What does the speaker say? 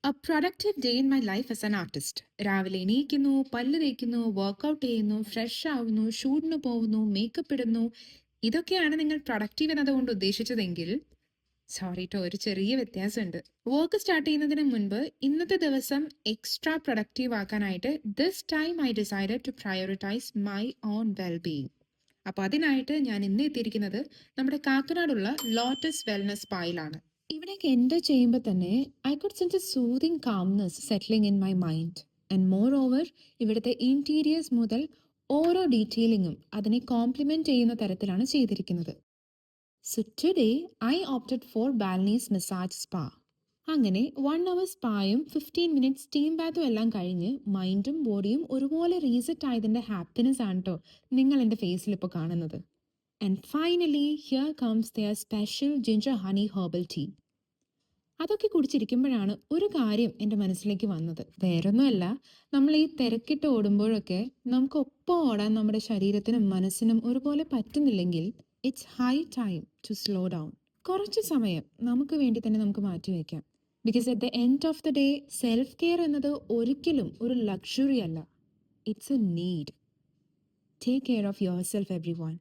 A productive day in my life as an artist. രാവിലെ എണീക്കുന്നു, പല്ല് തേക്കുന്നു, workout ചെയ്യുന്നു, fresh ആവുന്നു, ഷൂട്ടിന് പോകുന്നു, മേക്കപ്പ് ഇടുന്നു. ഇതൊക്കെയാണ് നിങ്ങൾ പ്രൊഡക്റ്റീവ് എന്നതുകൊണ്ട് ഉദ്ദേശിച്ചതെങ്കിൽ സോറി ട്ടോ, ഒരു ചെറിയ വ്യത്യാസമുണ്ട്. വർക്ക് സ്റ്റാർട്ട് ചെയ്യുന്നതിന് മുൻപ് ഇന്നത്തെ ദിവസം എക്സ്ട്രാ പ്രൊഡക്റ്റീവ് ആക്കാനായിട്ട് this time I decided to prioritize my own wellbeing. അപ്പോൾ അതിനായിട്ട് ഞാൻ ഇന്ന് എത്തിയിരിക്കുന്നത് നമ്മുടെ കാക്കനാടുള്ള ലോട്ടസ് വെൽനസ് സ്പായിലാണ്. ഇവിടേക്ക് എൻ്റർ ചെയ്യുമ്പോൾ തന്നെ I could sense a soothing calmness settling in my mind. And moreover ഇവിടുത്തെ ഇൻറ്റീരിയേഴ്സ് മുതൽ ഓരോ ഡീറ്റെയിലിങ്ങും അതിനെ കോംപ്ലിമെൻറ്റ് ചെയ്യുന്ന തരത്തിലാണ് ചെയ്തിരിക്കുന്നത്. So today I opted for Balinese massage spa. അങ്ങനെ 1 hour സ്പായും 15 minutes സ്റ്റീം ബാത്തും എല്ലാം കഴിഞ്ഞ് മൈൻഡും ബോഡിയും ഒരുപോലെ റീസെറ്റ് ആയതിൻ്റെ ഹാപ്പിനെസ് ആണ് കേട്ടോ നിങ്ങൾ എൻ്റെ ഫേസിൽ ഇപ്പോൾ കാണുന്നത്. And finally here comes their special ginger honey herbal tea. അതൊക്കെ കുടിച്ചിരിക്കുമ്പോഴാണ് ഒരു കാര്യം എൻ്റെ മനസ്സിലേക്ക് വന്നത്. വേറൊന്നുമല്ല, നമ്മൾ ഈ തിരക്കിട്ട് ഓടുമ്പോഴൊക്കെ നമുക്ക് ഒപ്പം ഓടാൻ നമ്മുടെ ശരീരത്തിനും മനസ്സിനും ഒരുപോലെ പറ്റുന്നില്ലെങ്കിൽ it's high time to slow down. കുറച്ച് സമയം നമുക്ക് വേണ്ടി തന്നെ നമുക്ക് മാറ്റിവെക്കാം. Because at the end of the day self care എന്നത് ഒരിക്കലും ഒരു ലക്ഷറി അല്ല, it's a need. Take care of yourself every one.